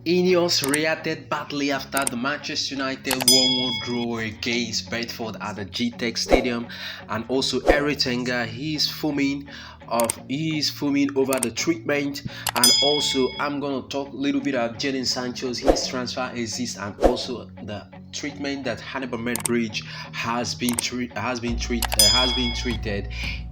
INEOS reacted badly after the Manchester United 1-1 draw against Brentford at the GTEC Stadium, and also Eric Tenga he's fuming over the treatment. And also I'm gonna talk a little bit about Jadon Sancho's his transfer exists, and also the treatment that Hannibal Medbridge has been treated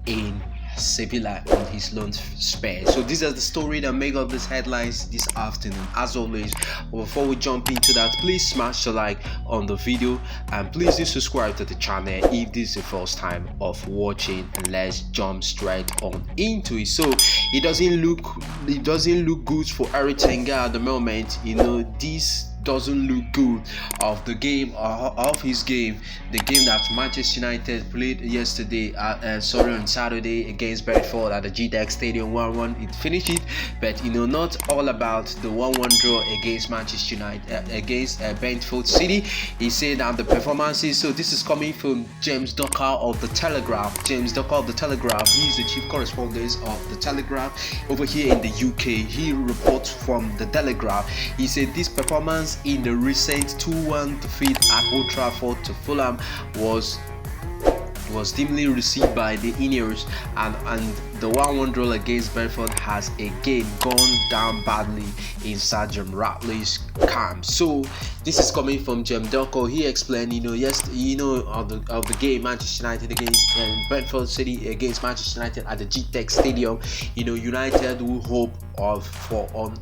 in Sevilla on his loan spare. So these are the story that make up these headlines this afternoon. As always, before we jump into that, please smash the like on the video and please do subscribe to the channel if this is the first time of watching, and let's jump straight on into it. So it doesn't look good for Eric Tenga at the moment. This doesn't look good of the game of his game, the game that Manchester United played yesterday on Saturday against Brentford at the GTEC Stadium 1-1. It finished it, but not all about the 1-1 draw against Manchester United against Brentford City. He said that the performances. So this is coming from James Docker of the Telegraph. James Docker of the Telegraph. He is the chief correspondent of the Telegraph over here in the UK. He reports from the Telegraph. He said this performance in the recent 2-1 defeat at Old Trafford to Fulham was dimly received by the INEOS, and the 1-1 draw against Brentford has again gone down badly in Sergeant Rattley's camp. So this is coming from Jem Doko. He explained, of the game Manchester United against Brentford City against Manchester United at the GTEC Stadium. United will hope for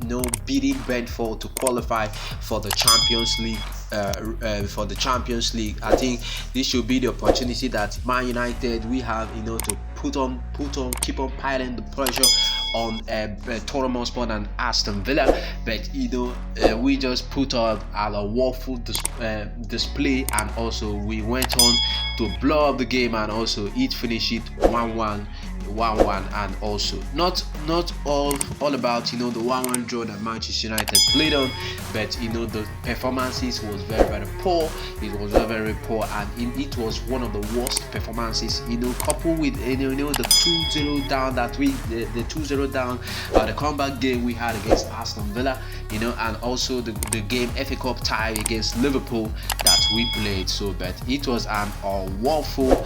beating Brentford to qualify for the Champions League. I think this should be the opportunity that Man United we have, to keep on piling the pressure on Tottenham Hotspur and Aston Villa. But we just put on a woeful display, and also we went on to blow up the game, and also it finished it 1-1, and also not all about the 1-1 draw that Manchester United played on, but the performances was very poor. It was very poor, and it was one of the worst performances. Coupled with the 2-0 down that the 2-0 down the comeback game we had against Aston Villa, and also the game FA Cup tie against Liverpool that we played. So, but it was an awful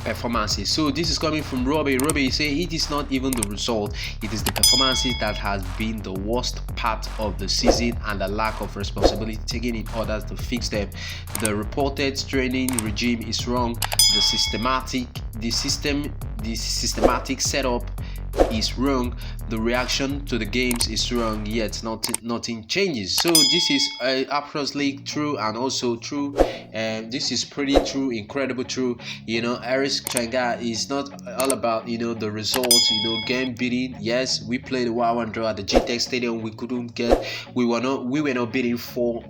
performances. So this is coming from Robbie. Robbie say it is not even the result, it is the performances that has been the worst part of the season, and the lack of responsibility taken in order to fix them. The reported training regime is wrong. The systematic setup is wrong. The reaction to the games is wrong, yet nothing changes. So this is absolutely true, and also true. This is pretty true, incredible true. Eric Tenga is not all about the results. Game beating. Yes, we played a 1-1 draw at the GTEC Stadium. We were not beating 4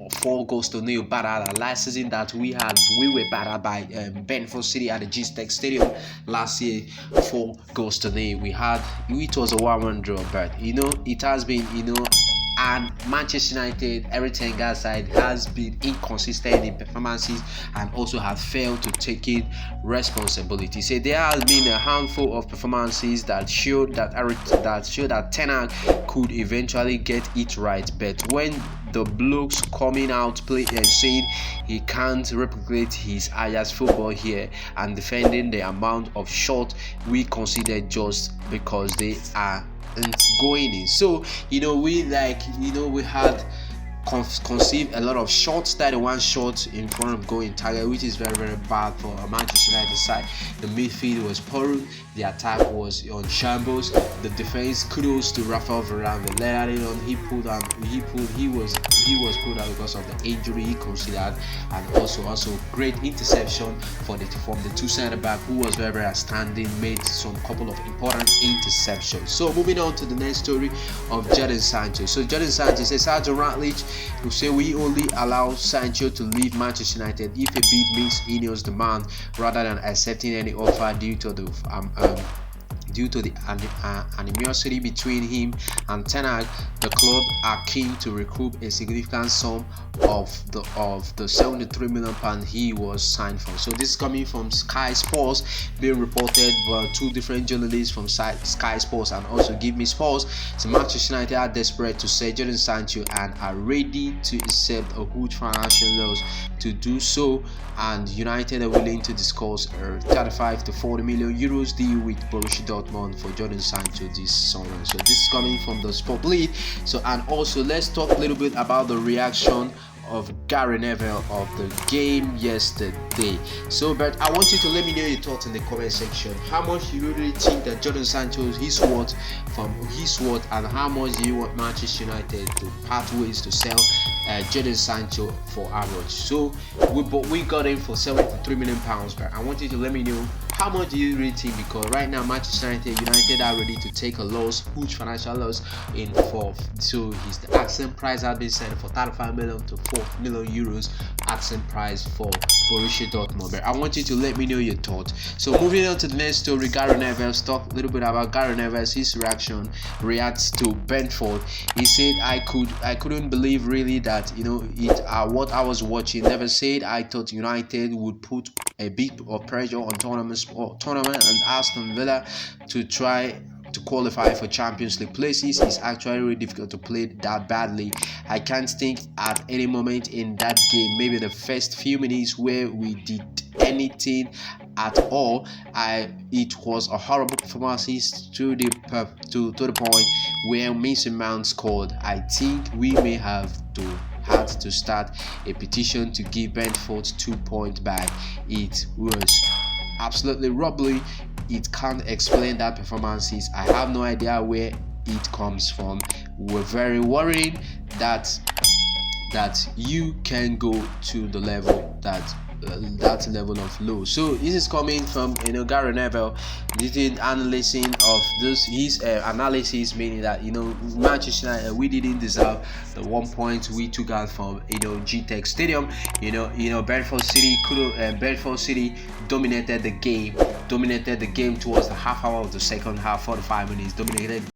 goals to nil. But at the last season that we were battered by Brentford City at the GTEC Stadium last year, 4 goals to nil. It was a 1-1 draw, but it has been and Manchester United, Eric Tenga's side has been inconsistent in performances, and also have failed to take in responsibility. So there has been a handful of performances that showed that Ten Hag could eventually get it right, but when the blokes coming out play and saying he can't replicate his Ajax football here, and defending the amount of shots we consider just because they are going in. So we had conceived a lot of shots, 31 shots in front of going target, which is very bad for a Manchester United side. The midfield was poor, the attack was on shambles, the defense, kudos to Rafael Varane. They let it on. He was pulled out because of the injury he considered, and also great interception from the two center back, who was very outstanding, made some couple of important interceptions. So moving on to the next story of Jadon Sancho. So Jadon Sancho says Sergeant Rattley who say we only allow Sancho to leave Manchester United if a bid meets INEOS demand, rather than accepting any offer due to the due to the animosity between him and Ten Hag. The club are keen to recoup a significant sum of the 73 million pound he was signed for. So this is coming from Sky Sports, being reported by two different journalists from Sky Sports and also Give Me Sports. So Manchester United are desperate to sell Jadon Sancho and are ready to accept a huge financial loss to do so, and United are willing to discuss a 35 to 40 million euros deal with Borussia Dortmund for Jadon Sancho this summer. So this is coming from the Sport League. So, and also let's talk a little bit about the reaction of Gary Neville of the game yesterday. So, but I want you to let me know your thoughts in the comment section. How much you really think that Jadon Sancho is worth and how much do you want Manchester United to part ways to sell Jadon Sancho for average? So we got him for 73 million pounds, but I want you to let me know how much do you really think, because right now Manchester United are ready to take a loss, huge financial loss in fourth. So the asking price has been set for 35 million to 4 million euros asking price for Borussia Dortmund. But I want you to let me know your thoughts. So moving on to the next story, Gary Neville. Let's talk a little bit about Gary Neville. His reacts to Brentford. He said, I couldn't believe really that what I was watching. Never said I thought United would put a bit of pressure on tournament and Aston Villa to try to qualify for Champions League places. It's actually really difficult to play that badly. I can't think at any moment in that game, maybe the first few minutes where we did anything at all. It was a horrible performance to the point where Mason Mount scored. I think we may had to start a petition to give Brentford 2 points back. It was absolutely rubbery. It can't explain that performances. I have no idea where it comes from. We're very worried that you can go to the level that level of low. So this is coming from Gary Neville. Did analyzing of this, his analysis, meaning that Manchester United, we didn't deserve the 1 point we took out from G-Tech Stadium. Brentford City dominated the game towards the half hour of the second half, 45 minutes dominated